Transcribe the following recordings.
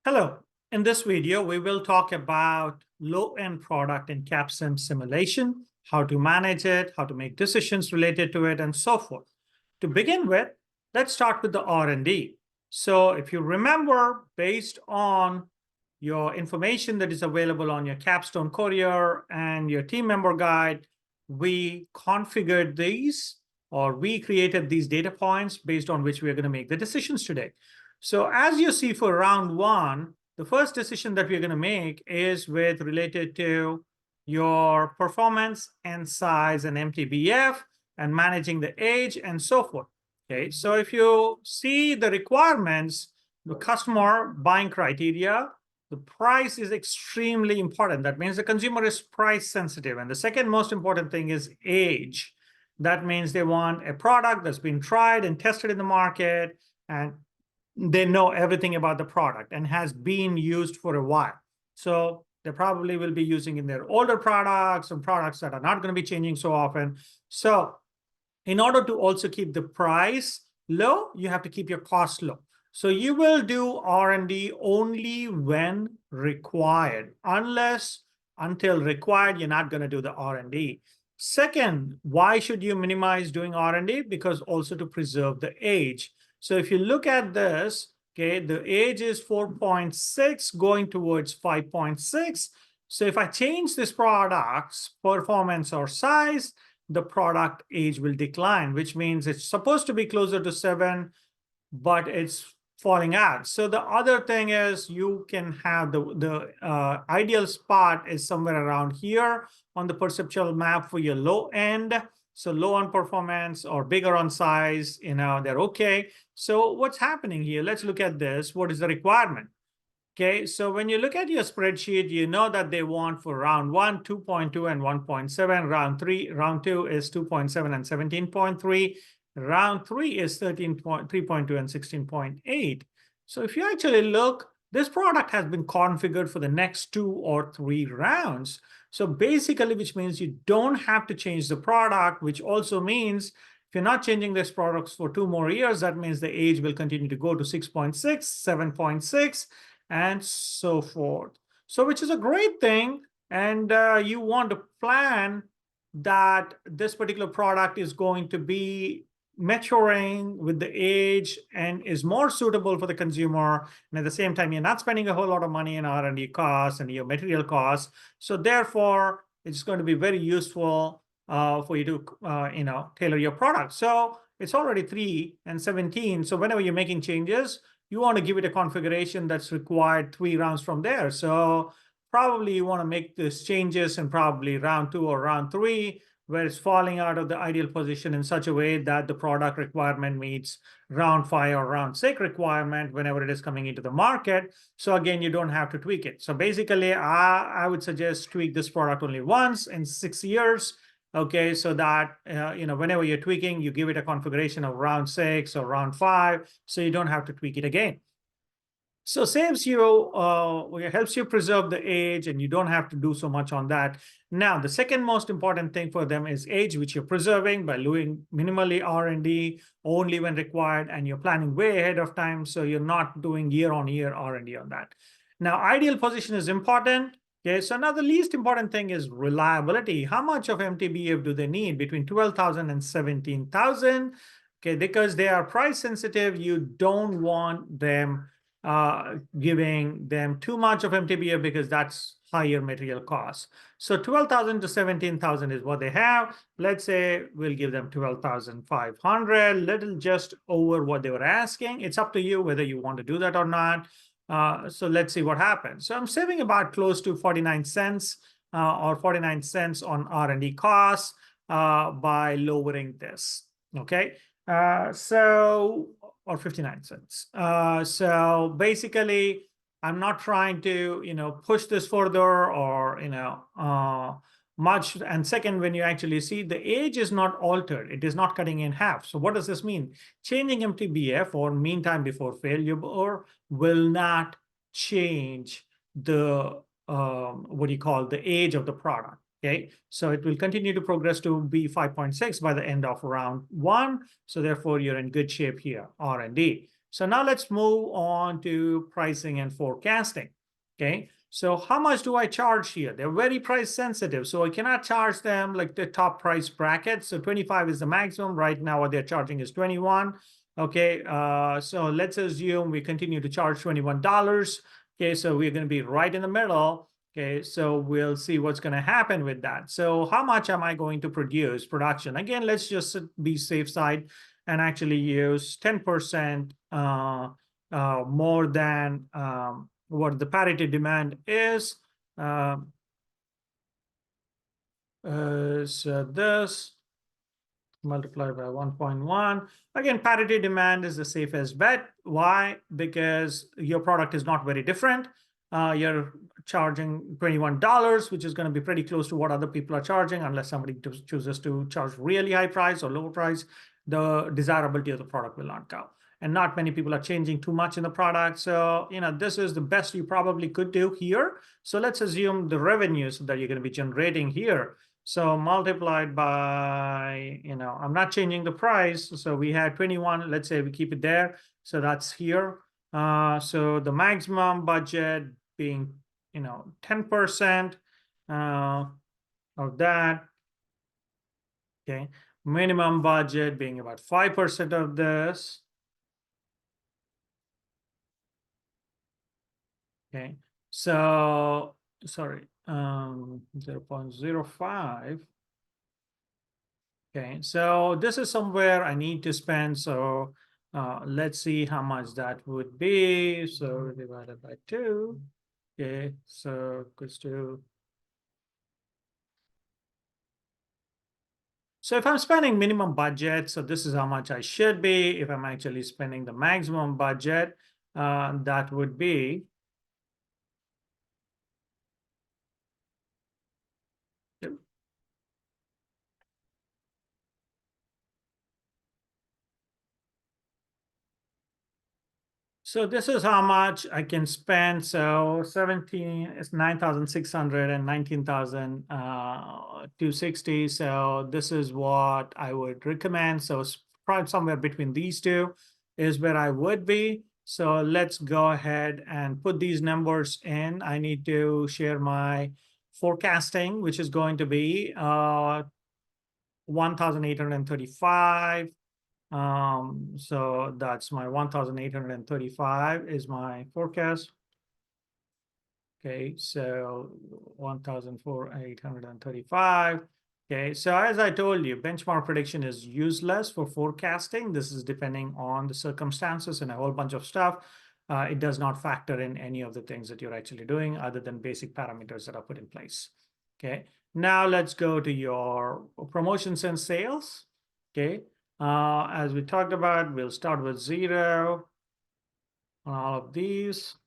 Hello. In this video, we will talk about low-end product in CapSim simulation, how to manage it, how to make decisions related to it, and so forth. To begin with, let's start with the R&D. So if you remember, based on your information that is available on your Capstone Courier and your team member guide, we configured these, or we created these data points based on which we are going to make the decisions today. So as you see for round one, the first decision that we're going to make is related to your performance and size and MTBF and managing the age and so forth. Okay, so if you see the requirements, the customer buying criteria, the price is extremely important. That means the consumer is price sensitive. And the second most important thing is age. That means they want a product that's been tried and tested in the market, and they know everything about the product and has been used for a while. So they probably will be using in their older products and products that are not going to be changing so often. So in order to also keep the price low, you have to keep your cost low. So you will do R&D only when required. Until required, you're not going to do the R&D. Second, why should you minimize doing R&D? Because also to preserve the age. So if you look at this, okay, the age is 4.6 going towards 5.6. So if I change this product's performance or size, the product age will decline, which means it's supposed to be closer to 7, but it's falling out. So the other thing is you can have the ideal spot is somewhere around here on the perceptual map for your low end. So low on performance or bigger on size, they're okay. So what's happening here? Let's look at this. What is the requirement? Okay, so when you look at your spreadsheet, you know that they want for round 1, 2.2 and 1.7. Round 2 is 2.7 and 17.3. Round 3 is 3.2 and 16.8. So if you actually look, this product has been configured for the next 2 or 3 rounds. So basically, which means you don't have to change the product, which also means if you're not changing this product for 2 more years, that means the age will continue to go to 6.6, 7.6, and so forth. So which is a great thing. And you want to plan that this particular product is going to be maturing with the age and is more suitable for the consumer. And at the same time, you're not spending a whole lot of money in R&D costs and your material costs. So therefore, it's going to be very useful for you to tailor your product. So it's already 3 and 17. So whenever you're making changes, you want to give it a configuration that's required 3 rounds from there. So probably you want to make these changes in probably round 2 or round 3, where it's falling out of the ideal position in such a way that the product requirement meets round 5 or round 6 requirement whenever it is coming into the market. So again, you don't have to tweak it. So basically, I would suggest tweak this product only once in 6 years. Okay, so that, whenever you're tweaking, you give it a configuration of round 6 or round 5, so you don't have to tweak it again. So saves you, helps you preserve the age, and you don't have to do so much on that. Now, the second most important thing for them is age, which you're preserving by doing minimally R&D only when required, and you're planning way ahead of time, so you're not doing year-on-year R&D on that. Now, ideal position is important. Okay, so now the least important thing is reliability. How much of MTBF do they need? Between 12,000 and 17,000. Okay, because they are price sensitive, you don't want them giving them too much of MTBF because that's higher material costs. So 12,000 to 17,000 is what they have. Let's say we'll give them 12,500, little just over what they were asking. It's up to you whether you want to do that or not. So let's see what happens. So I'm saving about close to 49 cents or 49 cents on R&D costs by lowering this. Okay, or 59 cents. So basically, I'm not trying to, push this further or, much. And second, when you actually see the age is not altered, it is not cutting in half. So what does this mean? Changing MTBF or mean time before failure will not change the, the age of the product. Okay, so it will continue to progress to be 5.6 by the end of round 1. So therefore, you're in good shape here, R&D. So now let's move on to pricing and forecasting. Okay. So how much do I charge here? They're very price sensitive. So I cannot charge them like the top price bracket. So 25 is the maximum. Right now, what they're charging is 21. Okay. So let's assume we continue to charge $21. Okay. So we're going to be right in the middle. Okay, so we'll see what's going to happen with that. So how much am I going to produce production? Again, let's just be safe side and actually use 10% more than what the parity demand is. So this multiplied by 1.1. Again, parity demand is the safest bet. Why? Because your product is not very different. You're charging $21, which is going to be pretty close to what other people are charging, unless somebody chooses to charge really high price or lower price. The desirability of the product will not go. And not many people are changing too much in the product. So, this is the best you probably could do here. So let's assume the revenues that you're going to be generating here. So multiplied by, I'm not changing the price. So we had 21, let's say we keep it there. So that's here. So the maximum budget being, 10% of that. Okay. Minimum budget being about 5% of this. Okay. So, sorry, 0.05. Okay, so this is somewhere I need to spend. So let's see how much that would be. So divided by 2. Okay, so equals to. So if I'm spending minimum budget, so this is how much I should be. If I'm actually spending the maximum budget, that would be. So this is how much I can spend. So 17 is 9,600 and 19,260. So this is what I would recommend. So it's probably somewhere between these two is where I would be. So let's go ahead and put these numbers in. I need to share my forecasting, which is going to be 1,835. So that's my 1,835 is my forecast. Okay, so 1,835. Okay, so as I told you, benchmark prediction is useless for forecasting. This is depending on the circumstances and a whole bunch of stuff. It does not factor in any of the things that you're actually doing other than basic parameters that are put in place. Okay, now let's go to your promotions and sales. Okay, as we talked about, we'll start with 0 on all of these.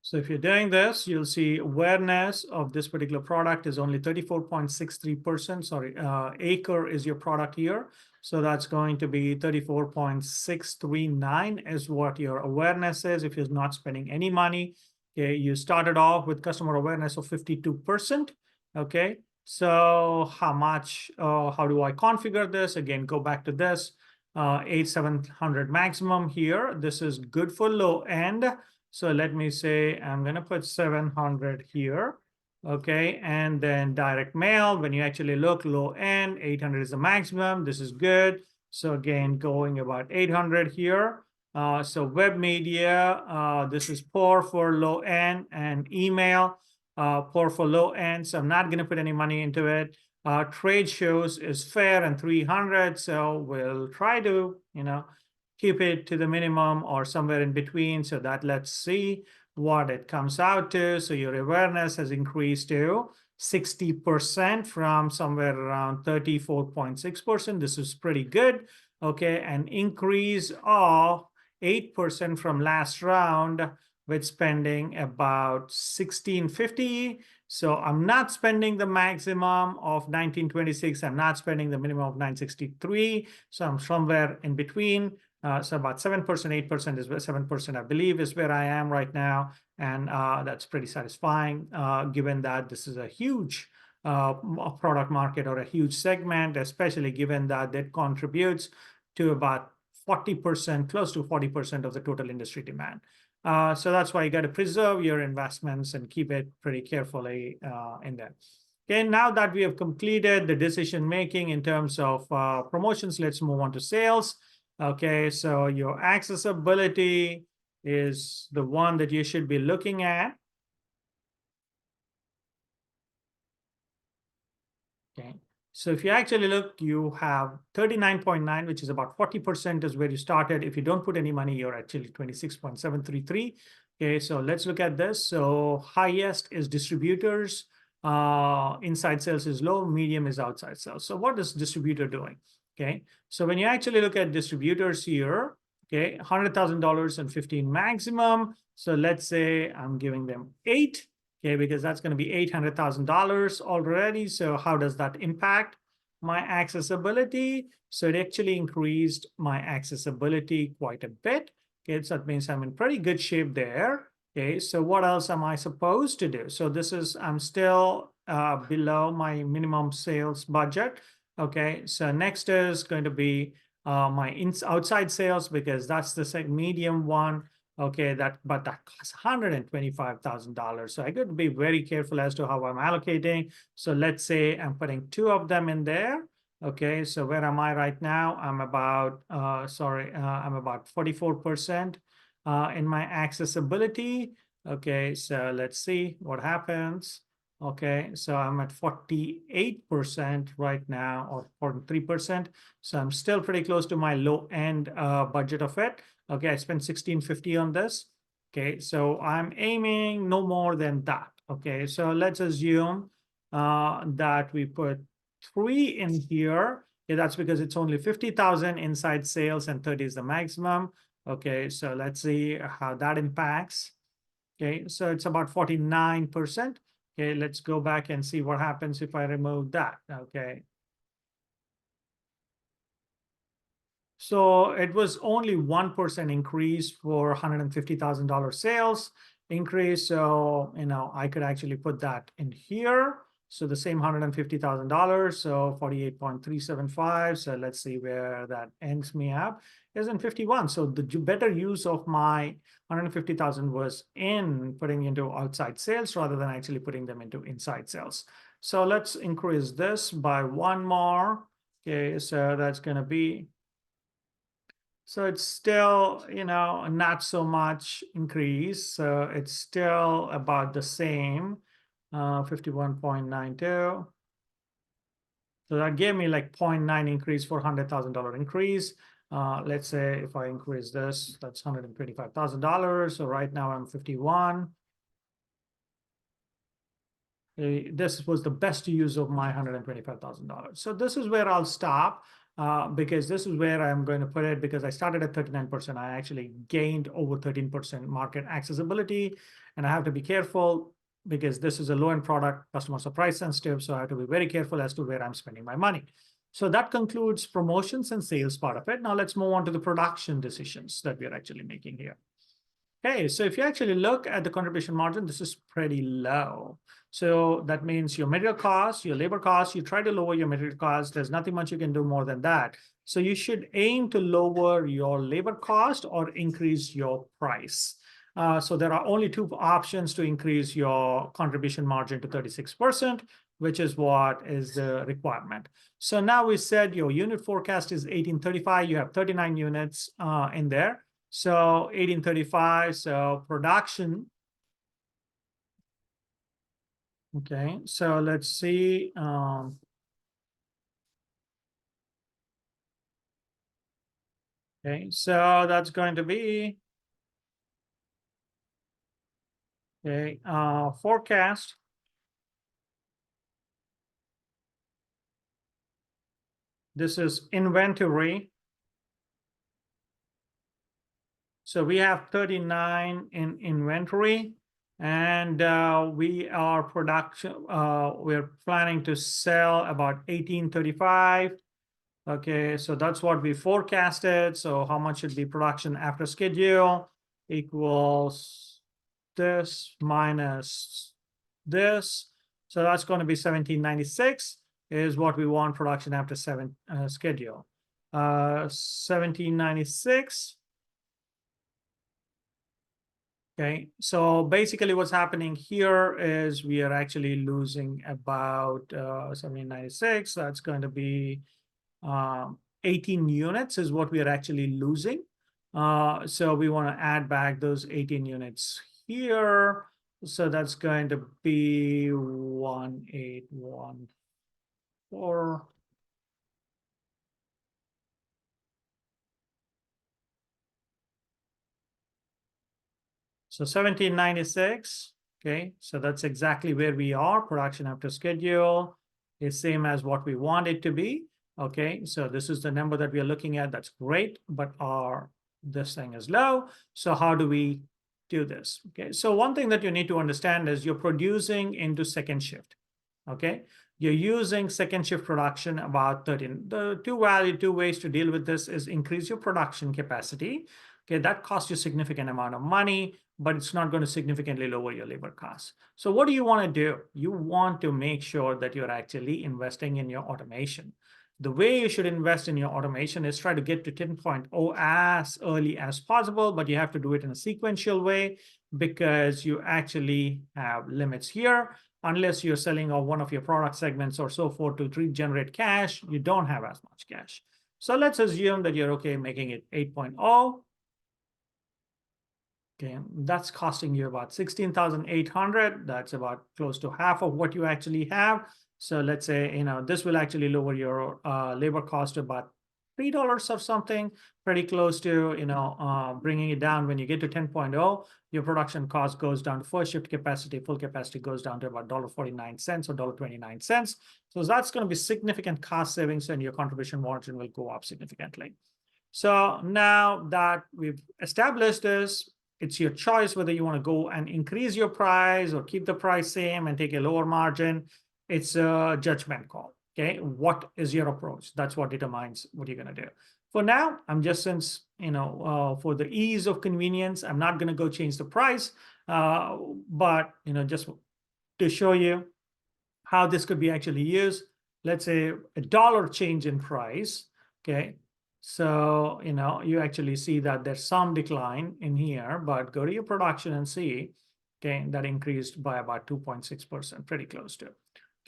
So if you're doing this, you'll see awareness of this particular product is only 34.63%. Sorry, acre is your product here. So that's going to be 34.639 is what your awareness is if you're not spending any money. Okay, you started off with customer awareness of 52%. Okay, so how do I configure this? Again, go back to this 8700 maximum here. This is good for low end. So let me say I'm going to put 700 here. Okay, and then direct mail, when you actually look low end, 800 is the maximum. This is good. So again, going about 800 here. So web media, this is poor for low end, and email, poor for low end. So I'm not going to put any money into it. Trade shows is fair and 300. So we'll try to, keep it to the minimum or somewhere in between. So that let's see what it comes out to. So your awareness has increased to 60% from somewhere around 34.6%. This is pretty good. Okay, an increase of 8% from last round with spending about 1,650. So I'm not spending the maximum of 1926. I'm not spending the minimum of 963. So I'm somewhere in between. So about 7%, 8% is where 7%, I believe, is where I am right now. And that's pretty satisfying, given that this is a huge product market or a huge segment, especially given that it contributes to about 40%, close to 40% of the total industry demand. So that's why you got to preserve your investments and keep it pretty carefully in there. Okay, now that we have completed the decision making in terms of promotions, let's move on to sales. Okay, so your accessibility is the one that you should be looking at. Okay, so if you actually look, you have 39.9, which is about 40% is where you started. If you don't put any money, you're actually 26.733. Okay, so let's look at this. So highest is distributors. Inside sales is low, medium is outside sales. So what is distributor doing? Okay, so when you actually look at distributors here, okay, $100,000 and 15 maximum. So let's say I'm giving them 8. Okay, because that's going to be $800,000 already. So how does that impact my accessibility? So it actually increased my accessibility quite a bit. Okay, so that means I'm in pretty good shape there. Okay, so what else am I supposed to do? So this is, I'm still below my minimum sales budget. Okay, so next is going to be my outside sales, because that's the medium one. Okay, but that costs $125,000. So I got to be very careful as to how I'm allocating. So let's say I'm putting 2 of them in there. Okay, so where am I right now? I'm about, I'm about 44% in my accessibility. Okay, so let's see what happens. Okay, so I'm at 48% right now, or 43%. So I'm still pretty close to my low end budget of it. Okay, I spent $1,650 on this. Okay, so I'm aiming no more than that. Okay, so let's assume that we put 3 in here. Okay, that's because it's only 50,000 inside sales and 30 is the maximum. Okay, so let's see how that impacts. Okay, so it's about 49%. Okay, let's go back and see what happens if I remove that. Okay. So it was only 1% increase for $150,000 sales increase. So, I could actually put that in here. So the same $150,000, so 48.375. So let's see where that ends me up. Is in 51. So the better use of my 150,000 was in putting into outside sales rather than actually putting them into inside sales. So let's increase this by 1 more. Okay, so that's going to be, so it's still, not so much increase. So it's still about the same, 51.92. So that gave me like 0.9 increase for $100,000 increase. Let's say if I increase this, that's $125,000. So right now I'm 51. This was the best use of my $125,000. So this is where I'll stop. Because this is where I'm going to put it, because I started at 39%. I actually gained over 13% market accessibility, and I have to be careful because this is a low-end product, customers are price sensitive, so I have to be very careful as to where I'm spending my money. So that concludes promotions and sales part of it. Now let's move on to the production decisions that we're actually making here. Okay, so if you actually look at the contribution margin, this is pretty low. So that means your material costs, your labor costs, you try to lower your material costs. There's nothing much you can do more than that. So you should aim to lower your labor cost or increase your price. So there are only 2 options to increase your contribution margin to 36%, which is what is the requirement. So now we said your unit forecast is 1835. You have 39 units in there. So 1835, so production. Okay, so let's see. Okay, so that's going to be, okay, forecast. This is inventory. So we have 39 in inventory, and we are we're planning to sell about 1835. Okay, so that's what we forecasted. So how much should be production after schedule equals this minus this. So that's going to be 1796 is what we want production after schedule. 1796. Okay, so basically what's happening here is we are actually losing about 1796. That's going to be 18 units is what we are actually losing. So we want to add back those 18 units here. So that's going to be 1814. So 1796, okay, so that's exactly where we are. Production after schedule is same as what we want it to be. Okay, so this is the number that we are looking at. That's great, but this thing is low. So how do we do this? Okay, so one thing that you need to understand is you're producing into second shift. Okay, you're using second shift production about 13. The two ways to deal with this is increase your production capacity. Okay, that costs you a significant amount of money, but it's not going to significantly lower your labor costs. So what do you want to do? You want to make sure that you're actually investing in your automation. The way you should invest in your automation is try to get to 10.0 as early as possible, but you have to do it in a sequential way because you actually have limits here. Unless you're selling one of your product segments or so forth to generate cash, you don't have as much cash. So let's assume that you're okay making it 8.0. Okay, that's costing you about 16,800. That's about close to half of what you actually have. So let's say, this will actually lower your labor cost to about $3 or something, pretty close to, bringing it down. When you get to 10.0, your production cost goes down to first shift capacity, full capacity goes down to about $1.49 or $1.29. So that's going to be significant cost savings and your contribution margin will go up significantly. So now that we've established this, it's your choice whether you want to go and increase your price or keep the price same and take a lower margin. It's a judgment call. Okay, what is your approach? That's what determines what you're going to do. For now, I'm just for the ease of convenience, I'm not going to go change the price, but just to show you how this could be actually used. Let's say $1 change in price. Okay, so, you actually see that there's some decline in here, but go to your production and see, okay, that increased by about 2.6%, pretty close to,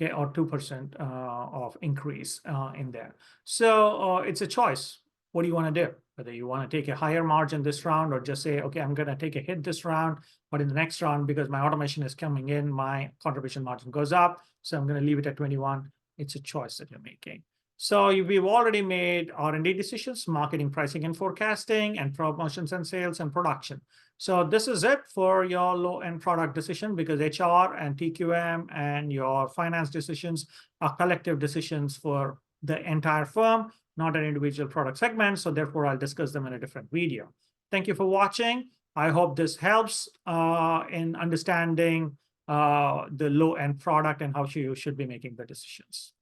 okay, or 2% of increase in there. So it's a choice. What do you want to do? Whether you want to take a higher margin this round or just say, okay, I'm going to take a hit this round, but in the next round, because my automation is coming in, my contribution margin goes up. So I'm going to leave it at 21. It's a choice that you're making. So we've already made R&D decisions, marketing, pricing, and forecasting, and promotions and sales and production. So this is it for your low-end product decision because HR and TQM and your finance decisions are collective decisions for the entire firm, not an individual product segment. So therefore, I'll discuss them in a different video. Thank you for watching. I hope this helps in understanding the low-end product and how you should be making the decisions.